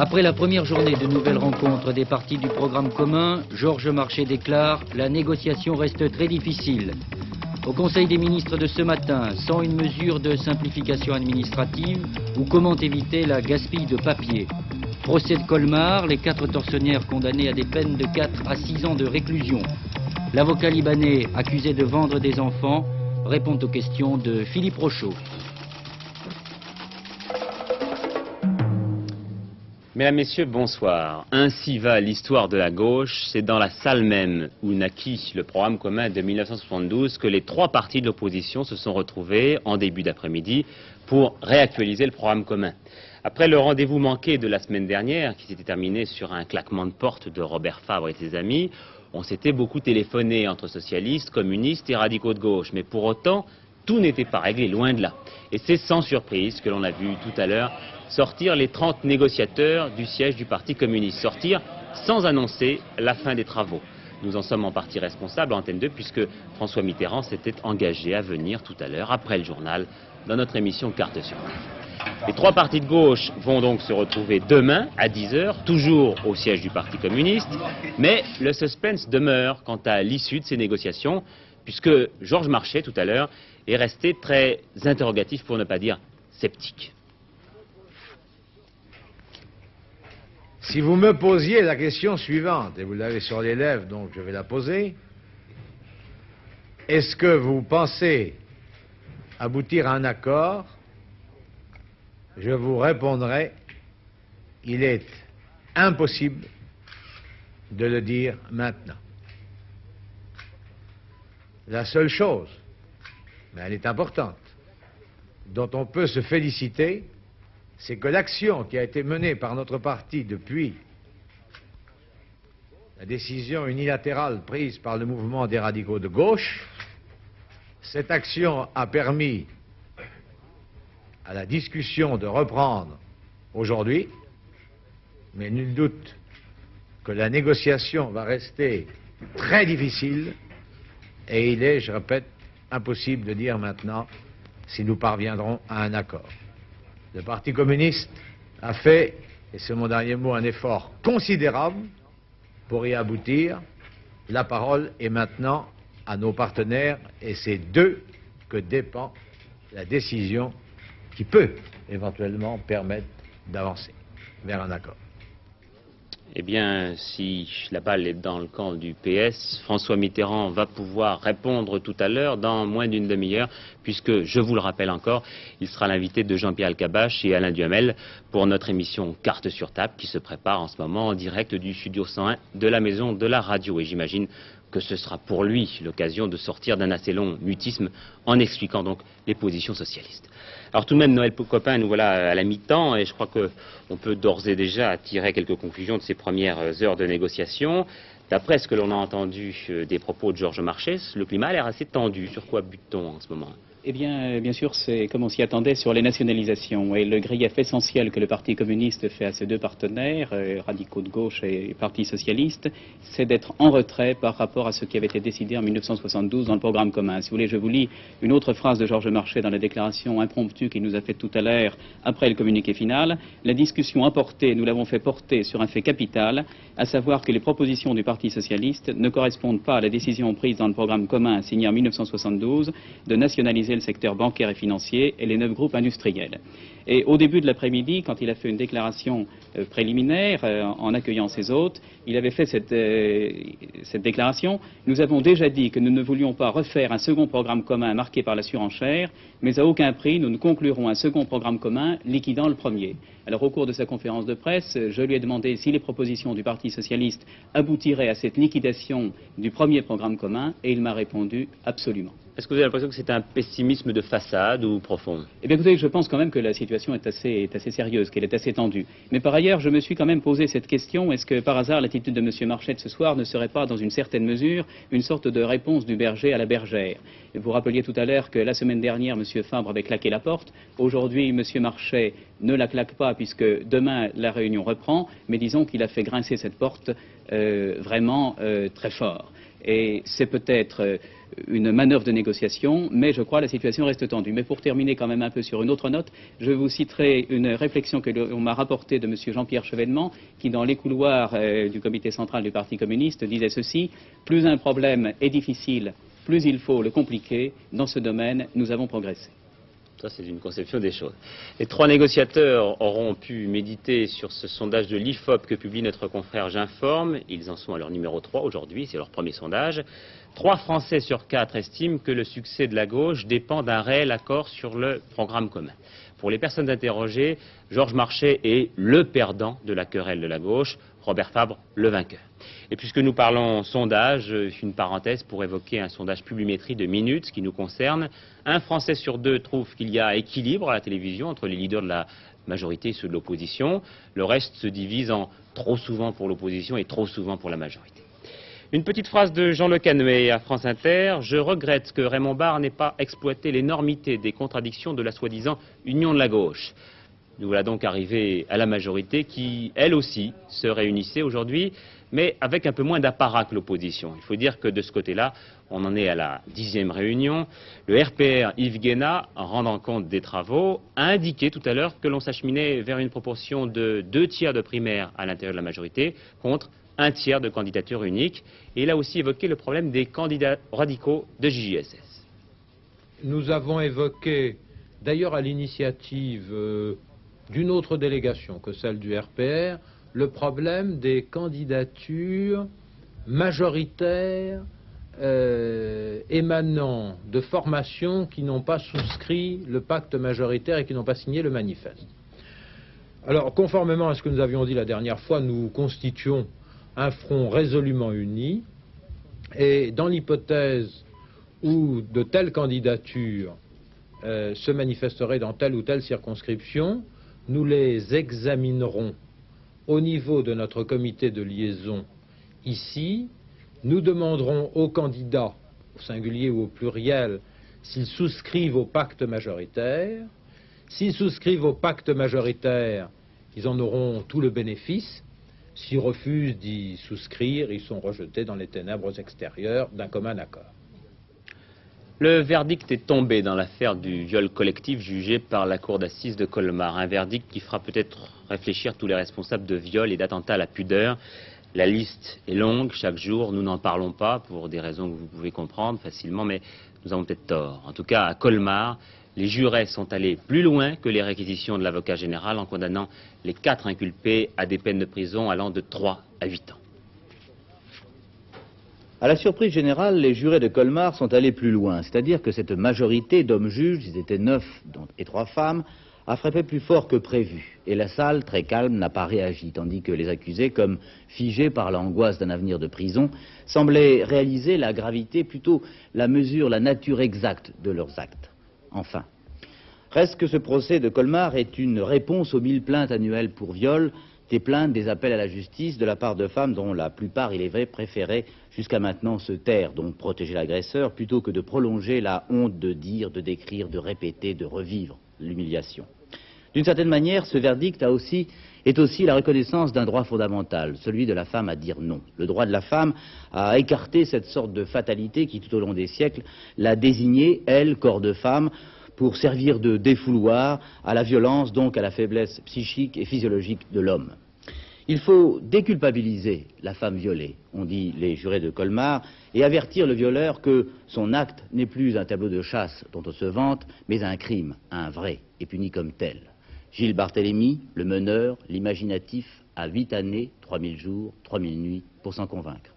Après la première journée de nouvelles rencontres des partis du programme commun, Georges Marchais déclare « La négociation reste très difficile ». Au Conseil des ministres de ce matin, sans une mesure de simplification administrative ou comment éviter la gaspille de papier. Procès de Colmar, les 4 tortionnaires condamnés à des peines de 4 à 6 ans de réclusion. L'avocat libanais accusé de vendre des enfants répond aux questions de Philippe Rochaud. Mesdames, Messieurs, bonsoir. Ainsi va l'histoire de la gauche. C'est dans la salle même où naquit le programme commun de 1972 que les 3 partis de l'opposition se sont retrouvés en début d'après-midi pour réactualiser le programme commun. Après le rendez-vous manqué de la semaine dernière, qui s'était terminé sur un claquement de porte de Robert Fabre et ses amis, on s'était beaucoup téléphoné entre socialistes, communistes et radicaux de gauche. Mais pour autant, tout n'était pas réglé, loin de là. Et c'est sans surprise que l'on a vu tout à l'heure sortir les 30 négociateurs du siège du Parti communiste. Sortir sans annoncer la fin des travaux. Nous en sommes en partie responsables à Antenne 2 puisque François Mitterrand s'était engagé à venir tout à l'heure, après le journal, dans notre émission Carte sur Table. Les 3 partis de gauche vont donc se retrouver demain à 10 h, toujours au siège du Parti communiste. Mais le suspense demeure quant à l'issue de ces négociations puisque Georges Marchais, tout à l'heure, est resté très interrogatif, pour ne pas dire sceptique. Si vous me posiez la question suivante, et vous l'avez sur les lèvres, donc je vais la poser, est-ce que vous pensez aboutir à un accord? Je vous répondrai, il est impossible de le dire maintenant. La seule chose, mais elle est importante, dont on peut se féliciter, c'est que l'action qui a été menée par notre parti depuis la décision unilatérale prise par le mouvement des radicaux de gauche, cette action a permis à la discussion de reprendre aujourd'hui, mais nul doute que la négociation va rester très difficile et il est, je répète, impossible de dire maintenant si nous parviendrons à un accord. Le Parti communiste a fait, et c'est mon dernier mot, un effort considérable pour y aboutir. La parole est maintenant à nos partenaires et c'est d'eux que dépend la décision qui peut éventuellement permettre d'avancer vers un accord. Eh bien, si la balle est dans le camp du PS, François Mitterrand va pouvoir répondre tout à l'heure dans moins d'une demi-heure, puisque, je vous le rappelle encore, il sera l'invité de Jean-Pierre Elkabbach et Alain Duhamel pour notre émission Carte sur Table, qui se prépare en ce moment en direct du studio 101 de la Maison de la Radio. Et j'imagine que ce sera pour lui l'occasion de sortir d'un assez long mutisme en expliquant donc les positions socialistes. Alors tout de même, Noël Copain, nous voilà à la mi-temps et je crois qu'on peut d'ores et déjà tirer quelques conclusions de ces premières heures de négociation. D'après ce que l'on a entendu des propos de Georges Marchais, le climat a l'air assez tendu. Sur quoi bute-t-on en ce moment ? Eh bien sûr, c'est comme on s'y attendait sur les nationalisations. Et le grief essentiel que le Parti communiste fait à ses 2 partenaires, radicaux de gauche et Parti socialiste, c'est d'être en retrait par rapport à ce qui avait été décidé en 1972 dans le programme commun. Si vous voulez, je vous lis une autre phrase de Georges Marchais dans la déclaration impromptue qu'il nous a faite tout à l'heure après le communiqué final. La discussion apportée, nous l'avons fait porter sur un fait capital, à savoir que les propositions du Parti socialiste ne correspondent pas à la décision prise dans le programme commun signé en 1972 de nationaliser le secteur bancaire et financier et les 9 groupes industriels. Et au début de l'après-midi, quand il a fait une déclaration préliminaire en accueillant ses hôtes, il avait fait cette déclaration. Nous avons déjà dit que nous ne voulions pas refaire un second programme commun marqué par la surenchère, mais à aucun prix nous ne conclurons un second programme commun liquidant le premier. Alors au cours de sa conférence de presse, je lui ai demandé si les propositions du Parti socialiste aboutiraient à cette liquidation du premier programme commun et il m'a répondu absolument. Est-ce que vous avez l'impression que c'est un pessimisme de façade ou profond? Eh bien écoutez, je pense quand même que la situation est assez sérieuse, qu'elle est assez tendue. Mais par ailleurs, je me suis quand même posé cette question, est-ce que par hasard l'attitude de M. Marchais de ce soir ne serait pas dans une certaine mesure une sorte de réponse du berger à la bergère? Vous rappeliez tout à l'heure que la semaine dernière, M. Fabre avait claqué la porte. Aujourd'hui, M. Marchais ne la claque pas puisque demain la réunion reprend, mais disons qu'il a fait grincer cette porte vraiment très fort. Et c'est peut-être une manœuvre de négociation, mais je crois que la situation reste tendue. Mais pour terminer quand même un peu sur une autre note, je vous citerai une réflexion que l'on m'a rapportée de M. Jean-Pierre Chevènement, qui dans les couloirs du comité central du Parti communiste disait ceci: plus un problème est difficile, plus il faut le compliquer. Dans ce domaine, nous avons progressé. Ça, c'est une conception des choses. Les 3 négociateurs auront pu méditer sur ce sondage de l'IFOP que publie notre confrère J'informe. Ils en sont à leur numéro 3 aujourd'hui, c'est leur premier sondage. 3 Français sur 4 estiment que le succès de la gauche dépend d'un réel accord sur le programme commun. Pour les personnes interrogées, Georges Marchais est le perdant de la querelle de la gauche, Robert Fabre le vainqueur. Et puisque nous parlons sondage, une parenthèse pour évoquer un sondage Publimétrie de Minutes qui nous concerne. Un Français sur 2 trouve qu'il y a équilibre à la télévision entre les leaders de la majorité et ceux de l'opposition. Le reste se divise en trop souvent pour l'opposition et trop souvent pour la majorité. Une petite phrase de Jean Le Canuet à France Inter. « Je regrette que Raymond Barre n'ait pas exploité l'énormité des contradictions de la soi-disant union de la gauche. » Nous voilà donc arrivés à la majorité qui, elle aussi, se réunissait aujourd'hui, mais avec un peu moins d'apparat que l'opposition. Il faut dire que de ce côté-là, on en est à la 10e réunion. Le RPR Yves Guéna, en rendant compte des travaux, a indiqué tout à l'heure que l'on s'acheminait vers une proportion de 2 tiers de primaires à l'intérieur de la majorité, contre 1 tiers de candidatures uniques. Et il a aussi évoqué le problème des candidats radicaux de JJSS. Nous avons évoqué, d'ailleurs à l'initiative d'une autre délégation que celle du RPR, le problème des candidatures majoritaires émanant de formations qui n'ont pas souscrit le pacte majoritaire et qui n'ont pas signé le manifeste. Alors, conformément à ce que nous avions dit la dernière fois, nous constituons un front résolument uni, et dans l'hypothèse où de telles candidatures se manifesteraient dans telle ou telle circonscription, nous les examinerons au niveau de notre comité de liaison ici. Nous demanderons aux candidats, au singulier ou au pluriel, s'ils souscrivent au pacte majoritaire. S'ils souscrivent au pacte majoritaire, ils en auront tout le bénéfice. S'ils refusent d'y souscrire, ils sont rejetés dans les ténèbres extérieures d'un commun accord. Le verdict est tombé dans l'affaire du viol collectif jugé par la cour d'assises de Colmar. Un verdict qui fera peut-être réfléchir tous les responsables de viol et d'attentats à la pudeur. La liste est longue, chaque jour, nous n'en parlons pas pour des raisons que vous pouvez comprendre facilement, mais nous avons peut-être tort. En tout cas, à Colmar, les jurés sont allés plus loin que les réquisitions de l'avocat général en condamnant les 4 inculpés à des peines de prison allant de 3 à 8 ans. À la surprise générale, les jurés de Colmar sont allés plus loin, c'est-à-dire que cette majorité d'hommes juges, ils étaient 9 et 3 femmes, a frappé plus fort que prévu. Et la salle, très calme, n'a pas réagi, tandis que les accusés, comme figés par l'angoisse d'un avenir de prison, semblaient réaliser la gravité, plutôt la mesure, la nature exacte de leurs actes. Enfin, reste que ce procès de Colmar est une réponse aux 1000 plaintes annuelles pour viol, des plaintes, des appels à la justice de la part de femmes dont la plupart, il est vrai, préféraient jusqu'à maintenant se taire, donc protéger l'agresseur, plutôt que de prolonger la honte de dire, de décrire, de répéter, de revivre l'humiliation. D'une certaine manière, ce verdict est aussi la reconnaissance d'un droit fondamental, celui de la femme à dire non. Le droit de la femme à écarter cette sorte de fatalité qui, tout au long des siècles, l'a désignée, elle, corps de femme, pour servir de défouloir à la violence, donc à la faiblesse psychique et physiologique de l'homme. Il faut déculpabiliser la femme violée, ont dit les jurés de Colmar, et avertir le violeur que son acte n'est plus un tableau de chasse dont on se vante, mais un crime, un vrai, et puni comme tel. Gilles Barthélemy, le meneur, l'imaginatif, a 8 années, 3000 jours, 3000 nuits pour s'en convaincre.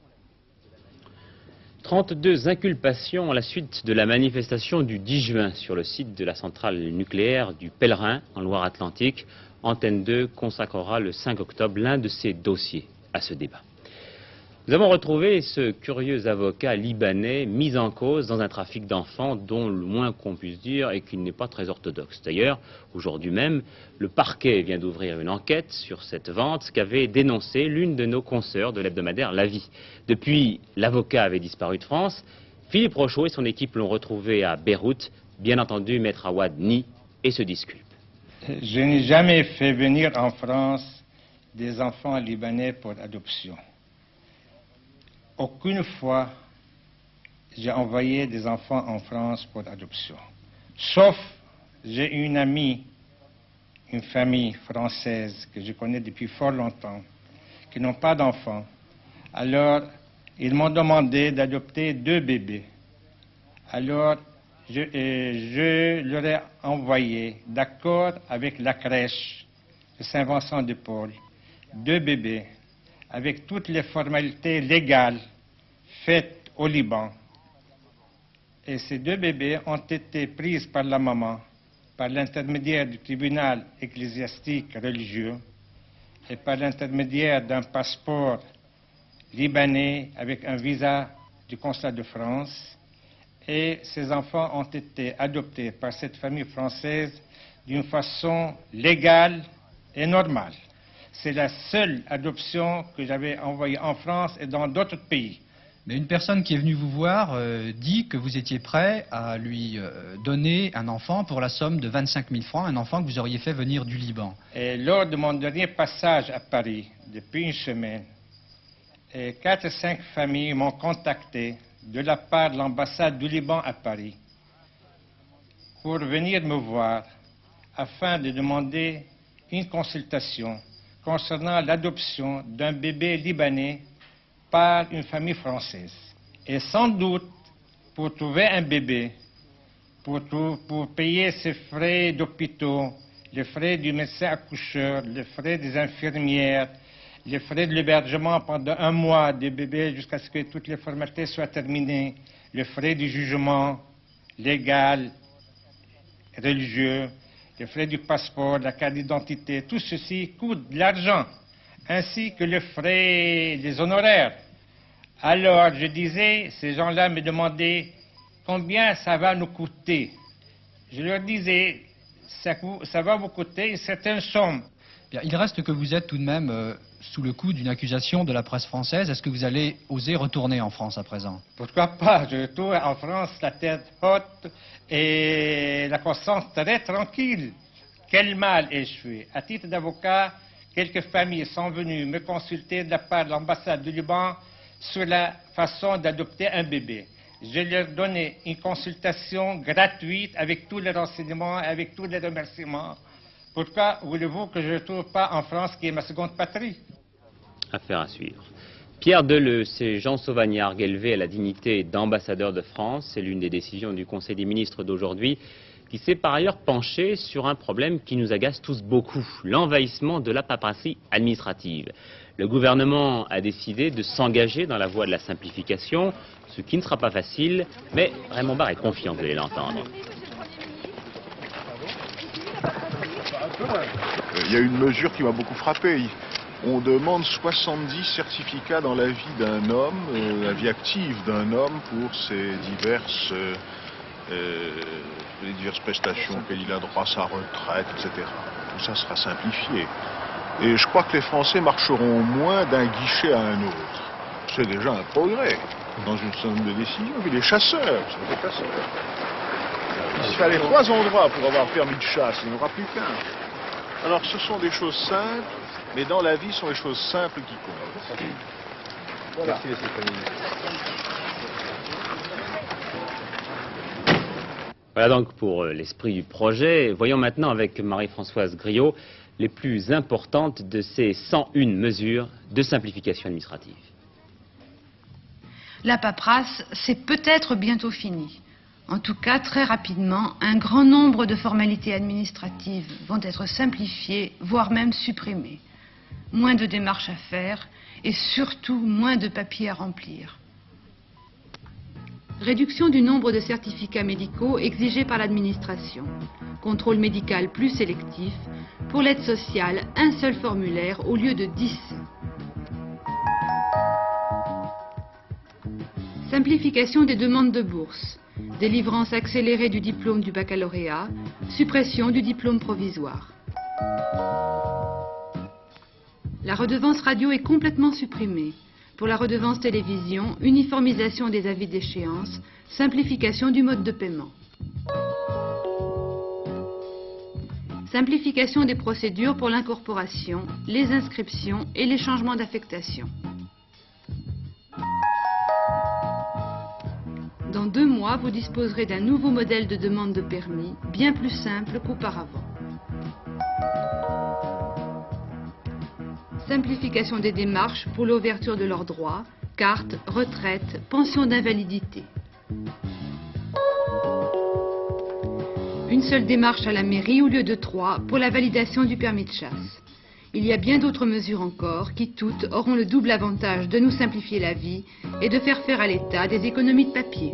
32 inculpations à la suite de la manifestation du 10 juin sur le site de la centrale nucléaire du Pèlerin en Loire-Atlantique. Antenne 2 consacrera le 5 octobre l'un de ses dossiers à ce débat. Nous avons retrouvé ce curieux avocat libanais mis en cause dans un trafic d'enfants dont le moins qu'on puisse dire est qu'il n'est pas très orthodoxe. D'ailleurs, aujourd'hui même, le parquet vient d'ouvrir une enquête sur cette vente qu'avait dénoncé l'une de nos consoeurs de l'hebdomadaire La Vie. Depuis, l'avocat avait disparu de France. Philippe Rochaud et son équipe l'ont retrouvé à Beyrouth. Bien entendu, Maître Awad nie et se disculpe. Je n'ai jamais fait venir en France des enfants libanais pour adoption. Aucune fois, j'ai envoyé des enfants en France pour adoption. Sauf, j'ai une amie, une famille française que je connais depuis fort longtemps, qui n'ont pas d'enfants. Alors, ils m'ont demandé d'adopter 2 bébés. Alors, je leur ai envoyé, d'accord avec la crèche de Saint-Vincent-de-Paul, 2 bébés avec toutes les formalités légales faites au Liban. Et ces 2 bébés ont été pris par la maman, par l'intermédiaire du tribunal ecclésiastique religieux et par l'intermédiaire d'un passeport libanais avec un visa du consulat de France. Et ces enfants ont été adoptés par cette famille française d'une façon légale et normale. C'est la seule adoption que j'avais envoyée en France et dans d'autres pays. Mais une personne qui est venue vous voir dit que vous étiez prêt à lui donner un enfant pour la somme de 25 000 francs, un enfant que vous auriez fait venir du Liban. Et lors de mon dernier passage à Paris, depuis une semaine, 4 ou 5 familles m'ont contacté de la part de l'ambassade du Liban à Paris pour venir me voir afin de demander une consultation concernant l'adoption d'un bébé libanais par une famille française. Et sans doute, pour trouver un bébé, pour payer ses frais d'hôpitaux, les frais du médecin accoucheur, les frais des infirmières, les frais de l'hébergement pendant 1 mois des bébés jusqu'à ce que toutes les formalités soient terminées, les frais du jugement légal, religieux, les frais du passeport, la carte d'identité, tout ceci coûte de l'argent, ainsi que les frais, les honoraires. Alors je disais, ces gens-là me demandaient combien ça va nous coûter. Je leur disais, ça va vous coûter une certaine somme. Bien, il reste que vous êtes tout de même sous le coup d'une accusation de la presse française. Est-ce que vous allez oser retourner en France à présent? Pourquoi pas? Je retourne en France la tête haute et la conscience très tranquille. Quel mal ai-je fait? À titre d'avocat, quelques familles sont venues me consulter de la part de l'ambassade du Liban sur la façon d'adopter un bébé. Je leur donnais une consultation gratuite avec tous les renseignements, avec tous les remerciements. Pourquoi voulez-vous que je ne retourne pas en France, qui est ma seconde patrie? Affaire à suivre. Pierre Deleuze et Jean Sauvagnargues élevés à la dignité d'ambassadeur de France. C'est l'une des décisions du Conseil des ministres d'aujourd'hui, qui s'est par ailleurs penché sur un problème qui nous agace tous beaucoup, l'envahissement de la paperasserie administrative. Le gouvernement a décidé de s'engager dans la voie de la simplification, ce qui ne sera pas facile, mais Raymond Barre est confiant, vous allez l'entendre. Il y a une mesure qui m'a beaucoup frappé. On demande 70 certificats dans la vie d'un homme, la vie active d'un homme pour ses diverses prestations auxquelles il a droit, sa retraite, etc. Tout ça sera simplifié. Et je crois que les Français marcheront moins d'un guichet à un autre. C'est déjà un progrès dans une somme de décisions. Et les chasseurs, c'est des chasseurs. Il fallait 3 endroits pour avoir permis de chasse, il n'y en aura plus qu'un. Alors ce sont des choses simples, mais dans la vie, ce sont les choses simples qui comptent. Voilà. Voilà donc pour l'esprit du projet. Voyons maintenant avec Marie-Françoise Griot les plus importantes de ces 101 mesures de simplification administrative. La paperasse, c'est peut-être bientôt fini. En tout cas, très rapidement, un grand nombre de formalités administratives vont être simplifiées, voire même supprimées. Moins de démarches à faire et surtout moins de papiers à remplir. Réduction du nombre de certificats médicaux exigés par l'administration. Contrôle médical plus sélectif. Pour l'aide sociale, un seul formulaire au lieu de 10. Simplification des demandes de bourse. Délivrance accélérée du diplôme du baccalauréat. Suppression du diplôme provisoire. La redevance radio est complètement supprimée. Pour la redevance télévision, uniformisation des avis d'échéance, simplification du mode de paiement. Simplification des procédures pour l'incorporation, les inscriptions et les changements d'affectation. Dans 2 mois, vous disposerez d'un nouveau modèle de demande de permis, bien plus simple qu'auparavant. Simplification des démarches pour l'ouverture de leurs droits, carte, retraite, pension d'invalidité. Une seule démarche à la mairie au lieu de 3 pour la validation du permis de chasse. Il y a bien d'autres mesures encore qui toutes auront le double avantage de nous simplifier la vie et de faire à l'État des économies de papier.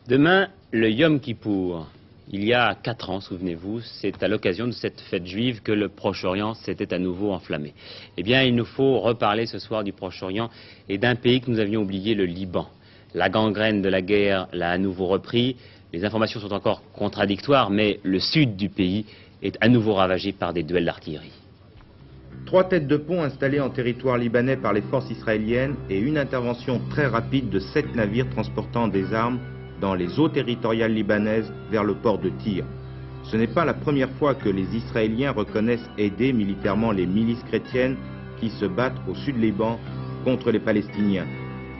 Demain, le Yom Kippour. Il y a 4 ans, souvenez-vous, c'est à l'occasion de cette fête juive que le Proche-Orient s'était à nouveau enflammé. Eh bien, il nous faut reparler ce soir du Proche-Orient et d'un pays que nous avions oublié, le Liban. La gangrène de la guerre l'a à nouveau repris. Les informations sont encore contradictoires, mais le sud du pays est à nouveau ravagé par des duels d'artillerie. 3 têtes de pont installées en territoire libanais par les forces israéliennes et une intervention très rapide de 7 navires transportant des armes dans les eaux territoriales libanaises vers le port de Tyr. Ce n'est pas la première fois que les Israéliens reconnaissent aider militairement les milices chrétiennes qui se battent au sud Liban contre les Palestiniens.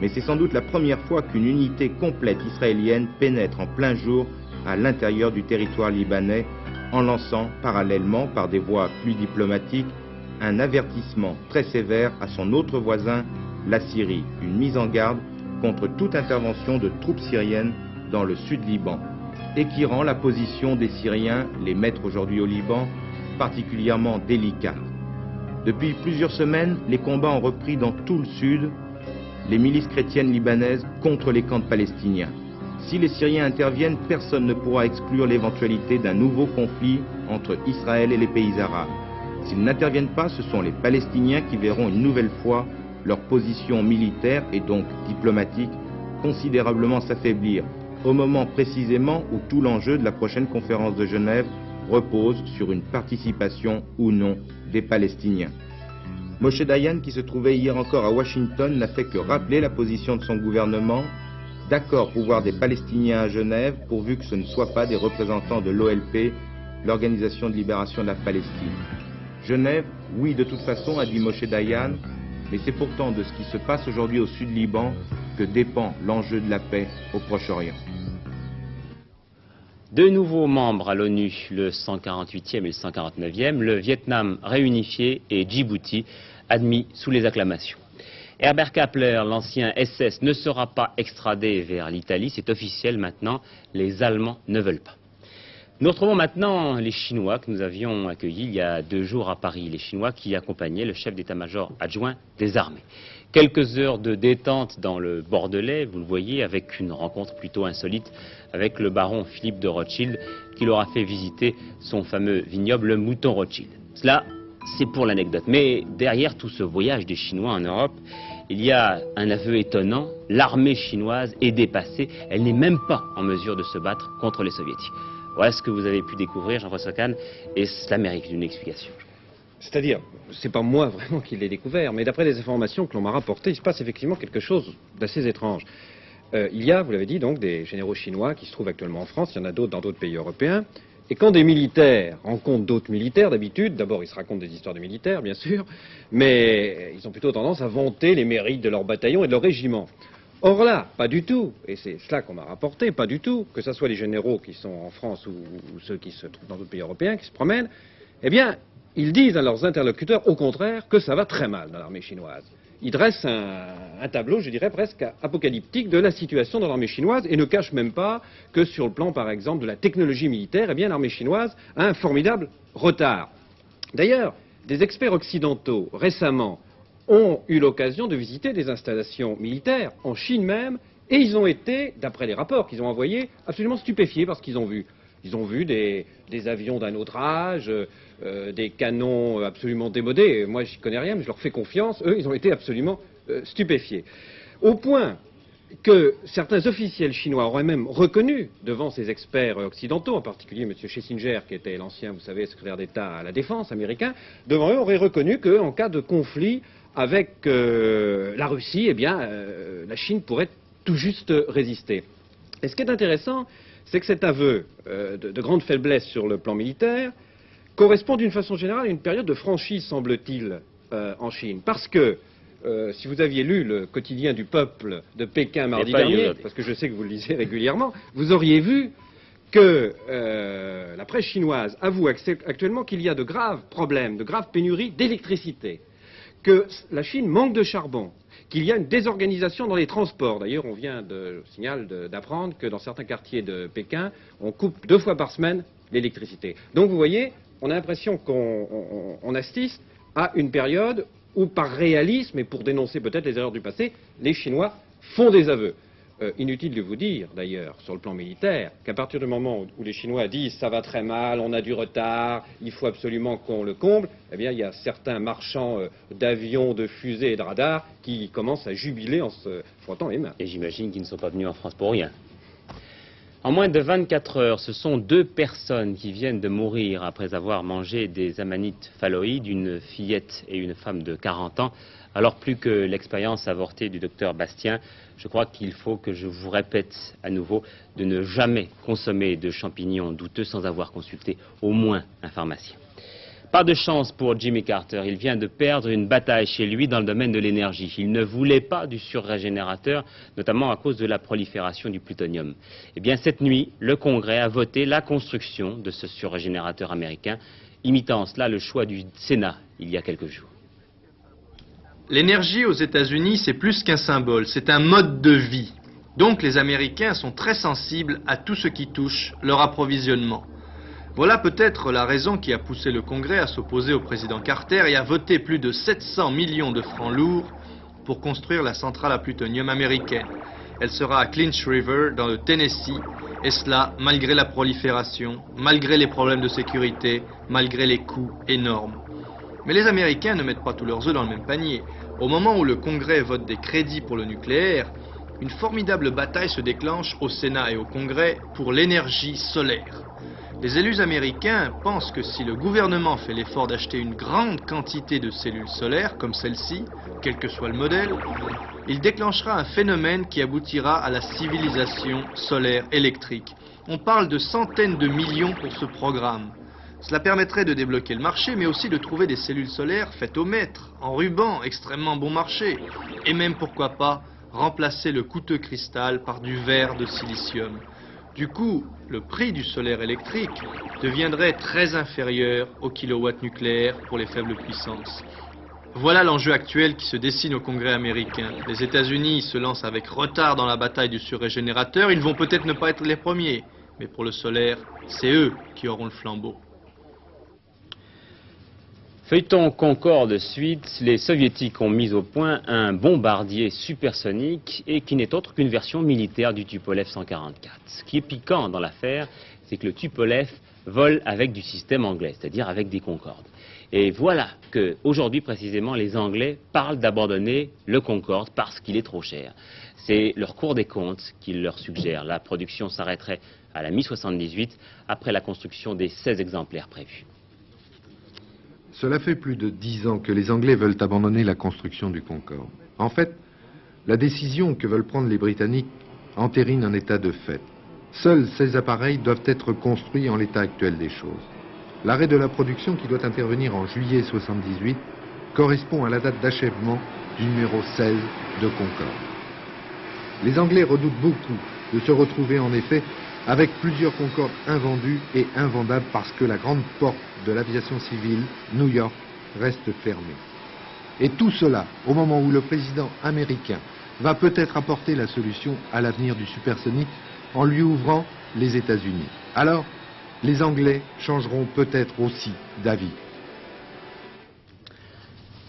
Mais c'est sans doute la première fois qu'une unité complète israélienne pénètre en plein jour à l'intérieur du territoire libanais en lançant parallèlement par des voies plus diplomatiques un avertissement très sévère à son autre voisin, la Syrie, une mise en garde contre toute intervention de troupes syriennes dans le sud Liban, et qui rend la position des Syriens, les maîtres aujourd'hui au Liban, particulièrement délicate. Depuis plusieurs semaines, les combats ont repris dans tout le sud, les milices chrétiennes libanaises contre les camps de Palestiniens. Si les Syriens interviennent, personne ne pourra exclure l'éventualité d'un nouveau conflit entre Israël et les pays arabes. S'ils n'interviennent pas, ce sont les Palestiniens qui verront une nouvelle fois leur position militaire et donc diplomatique considérablement s'affaiblir, au moment précisément où tout l'enjeu de la prochaine conférence de Genève repose sur une participation ou non des Palestiniens. Moshe Dayan, qui se trouvait hier encore à Washington, n'a fait que rappeler la position de son gouvernement, d'accord pour voir des Palestiniens à Genève, pourvu que ce ne soient pas des représentants de l'OLP, l'Organisation de libération de la Palestine. Genève, oui de toute façon, a dit Moshe Dayan, mais c'est pourtant de ce qui se passe aujourd'hui au sud Liban que dépend l'enjeu de la paix au Proche-Orient. 2 nouveaux membres à l'ONU, le 148e et le 149e, le Vietnam réunifié et Djibouti admis sous les acclamations. Herbert Kappler, l'ancien SS, ne sera pas extradé vers l'Italie, c'est officiel maintenant, les Allemands ne veulent pas. Nous retrouvons maintenant les Chinois que nous avions accueillis il y a 2 jours à Paris, les Chinois qui accompagnaient le chef d'état-major adjoint des armées. Quelques heures de détente dans le Bordelais, vous le voyez, avec une rencontre plutôt insolite avec le baron Philippe de Rothschild qui leur a fait visiter son fameux vignoble, le Mouton Rothschild. Cela, c'est pour l'anecdote. Mais derrière tout ce voyage des Chinois en Europe, il y a un aveu étonnant, l'armée chinoise est dépassée, elle n'est même pas en mesure de se battre contre les soviétiques. Voilà ce que vous avez pu découvrir, Jean-François Kahn, et cela mérite une explication. C'est-à-dire, c'est pas moi vraiment qui l'ai découvert, mais d'après les informations que l'on m'a rapportées, il se passe effectivement quelque chose d'assez étrange. Il y a, vous l'avez dit, donc des généraux chinois qui se trouvent actuellement en France, il y en a d'autres dans d'autres pays européens, et quand des militaires rencontrent d'autres militaires, d'habitude, d'abord ils se racontent des histoires de militaires, bien sûr, mais ils ont plutôt tendance à vanter les mérites de leur bataillon et de leur régiment. Or là, pas du tout, et c'est cela qu'on m'a rapporté, pas du tout, que ce soit les généraux qui sont en France ou ceux qui se trouvent dans d'autres pays européens, qui se promènent, eh bien, ils disent à leurs interlocuteurs, au contraire, que ça va très mal dans l'armée chinoise. Ils dressent un tableau, je dirais, presque apocalyptique de la situation dans l'armée chinoise et ne cachent même pas que sur le plan, par exemple, de la technologie militaire, eh bien, l'armée chinoise a un formidable retard. D'ailleurs, des experts occidentaux, récemment, ont eu l'occasion de visiter des installations militaires, en Chine même, et ils ont été, d'après les rapports qu'ils ont envoyés, absolument stupéfiés par ce qu'ils ont vu. Ils ont vu des avions d'un autre âge, des canons absolument démodés. Moi, j'y connais rien, mais je leur fais confiance. Eux, ils ont été absolument stupéfiés. Au point que certains officiels chinois auraient même reconnu devant ces experts occidentaux, en particulier M. Schlesinger, qui était l'ancien, vous savez, secrétaire d'État à la Défense américain, devant eux, auraient reconnu qu'en cas de conflit avec la Russie, eh bien, la Chine pourrait tout juste résister. Et ce qui est intéressant, c'est que cet aveu de grande faiblesse sur le plan militaire correspond d'une façon générale à une période de franchise, semble-t-il, en Chine. Parce que, si vous aviez lu le quotidien du peuple de Pékin mardi dernier, parce que je sais que vous le lisez régulièrement, vous auriez vu que la presse chinoise avoue actuellement qu'il y a de graves problèmes, de graves pénuries d'électricité, que la Chine manque de charbon, qu'il y a une désorganisation dans les transports. D'ailleurs, on vient d'apprendre que dans certains quartiers de Pékin, on coupe 2 fois par semaine l'électricité. Donc vous voyez, on a l'impression qu'on assiste à une période où, par réalisme et pour dénoncer peut-être les erreurs du passé, les Chinois font des aveux. Inutile de vous dire, d'ailleurs, sur le plan militaire, qu'à partir du moment où les Chinois disent « ça va très mal, on a du retard, il faut absolument qu'on le comble », eh bien, il y a certains marchands d'avions, de fusées et de radars qui commencent à jubiler en se frottant les mains. Et j'imagine qu'ils ne sont pas venus en France pour rien. En moins de 24 heures, ce sont 2 personnes qui viennent de mourir après avoir mangé des amanites phalloïdes, une fillette et une femme de 40 ans. Alors plus que l'expérience avortée du docteur Bastien, je crois qu'il faut que je vous répète à nouveau de ne jamais consommer de champignons douteux sans avoir consulté au moins un pharmacien. Pas de chance pour Jimmy Carter, il vient de perdre une bataille chez lui dans le domaine de l'énergie. Il ne voulait pas du surrégénérateur, notamment à cause de la prolifération du plutonium. Eh bien cette nuit, le Congrès a voté la construction de ce surrégénérateur américain, imitant cela le choix du Sénat il y a quelques jours. L'énergie aux États-Unis, c'est plus qu'un symbole, c'est un mode de vie. Donc les Américains sont très sensibles à tout ce qui touche leur approvisionnement. Voilà peut-être la raison qui a poussé le Congrès à s'opposer au président Carter et à voter plus de 700 millions de francs lourds pour construire la centrale à plutonium américaine. Elle sera à Clinch River, dans le Tennessee, et cela malgré la prolifération, malgré les problèmes de sécurité, malgré les coûts énormes. Mais les Américains ne mettent pas tous leurs œufs dans le même panier. Au moment où le Congrès vote des crédits pour le nucléaire, une formidable bataille se déclenche au Sénat et au Congrès pour l'énergie solaire. Les élus américains pensent que si le gouvernement fait l'effort d'acheter une grande quantité de cellules solaires, comme celle-ci, quel que soit le modèle, il déclenchera un phénomène qui aboutira à la civilisation solaire électrique. On parle de centaines de millions pour ce programme. Cela permettrait de débloquer le marché, mais aussi de trouver des cellules solaires faites au mètre, en ruban, extrêmement bon marché, et même, pourquoi pas, remplacer le coûteux cristal par du verre de silicium. Du coup, le prix du solaire électrique deviendrait très inférieur au kilowatt nucléaire pour les faibles puissances. Voilà l'enjeu actuel qui se dessine au Congrès américain. Les États-Unis se lancent avec retard dans la bataille du surrégénérateur. Ils vont peut-être ne pas être les premiers, mais pour le solaire, c'est eux qui auront le flambeau. Feuilleton Concorde suite, les soviétiques ont mis au point un bombardier supersonique et qui n'est autre qu'une version militaire du Tupolev 144. Ce qui est piquant dans l'affaire, c'est que le Tupolev vole avec du système anglais, c'est-à-dire avec des Concorde. Et voilà qu'aujourd'hui précisément les Anglais parlent d'abandonner le Concorde parce qu'il est trop cher. C'est leur Cour des comptes qui leur suggère. La production s'arrêterait à la mi-78 après la construction des 16 exemplaires prévus. Cela fait plus de 10 ans que les Anglais veulent abandonner la construction du Concorde. En fait, la décision que veulent prendre les Britanniques entérine un état de fait. Seuls ces appareils doivent être construits en l'état actuel des choses. L'arrêt de la production, qui doit intervenir en juillet 78, correspond à la date d'achèvement du numéro 16 de Concorde. Les Anglais redoutent beaucoup de se retrouver en effet avec plusieurs Concorde invendus et invendables parce que la grande porte de l'aviation civile, New York, reste fermée. Et tout cela au moment où le président américain va peut-être apporter la solution à l'avenir du supersonique en lui ouvrant les États-Unis. Alors, les Anglais changeront peut-être aussi d'avis.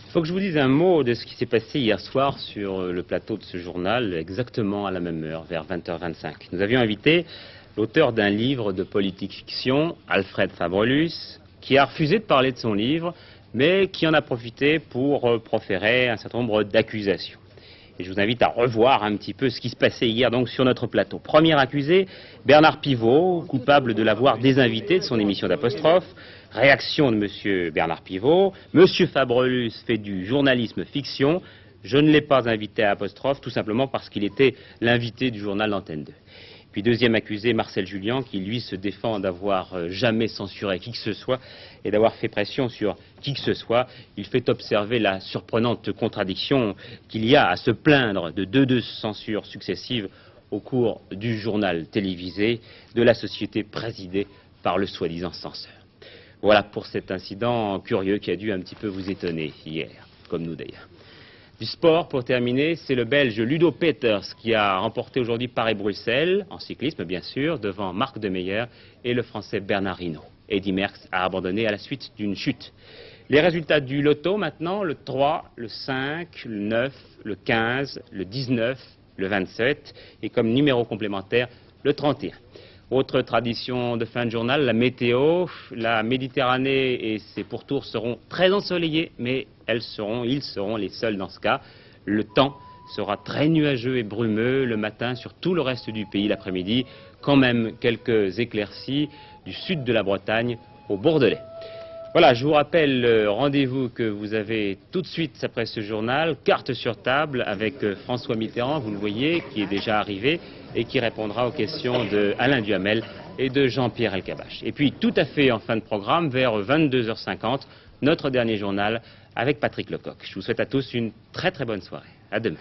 Il faut que je vous dise un mot de ce qui s'est passé hier soir sur le plateau de ce journal, exactement à la même heure, vers 20h25. Nous avions invité l'auteur d'un livre de politique fiction, Alfred Fabrelus, qui a refusé de parler de son livre, mais qui en a profité pour proférer un certain nombre d'accusations. Et je vous invite à revoir un petit peu ce qui se passait hier donc sur notre plateau. Premier accusé, Bernard Pivot, coupable de l'avoir désinvité de son émission d'Apostrophe. Réaction de monsieur Bernard Pivot. Monsieur Fabrelus fait du journalisme fiction. Je ne l'ai pas invité à Apostrophe, tout simplement parce qu'il était l'invité du journal d'Antenne 2. Puis deuxième accusé, Marcel Julien, qui lui se défend d'avoir jamais censuré qui que ce soit et d'avoir fait pression sur qui que ce soit. Il fait observer la surprenante contradiction qu'il y a à se plaindre de deux censures successives au cours du journal télévisé de la société présidée par le soi-disant censeur. Voilà pour cet incident curieux qui a dû un petit peu vous étonner hier, comme nous d'ailleurs. Du sport, pour terminer, c'est le Belge Ludo Peeters qui a remporté aujourd'hui Paris-Bruxelles, en cyclisme bien sûr, devant Marc Demeyer et le Français Bernard Hinault. Eddy Merckx a abandonné à la suite d'une chute. Les résultats du loto maintenant, le 3, le 5, le 9, le 15, le 19, le 27 et comme numéro complémentaire, le 31. Autre tradition de fin de journal, la météo. La Méditerranée et ses pourtours seront très ensoleillés, mais ils seront les seuls dans ce cas. Le temps sera très nuageux et brumeux le matin sur tout le reste du pays l'après-midi. Quand même quelques éclaircies du sud de la Bretagne au Bordelais. Voilà, je vous rappelle le rendez-vous que vous avez tout de suite après ce journal, carte sur table avec François Mitterrand, vous le voyez, qui est déjà arrivé et qui répondra aux questions de Alain Duhamel et de Jean-Pierre Elkabbach. Et puis tout à fait en fin de programme, vers 22h50, notre dernier journal avec Patrick Lecoq. Je vous souhaite à tous une très très bonne soirée. À demain.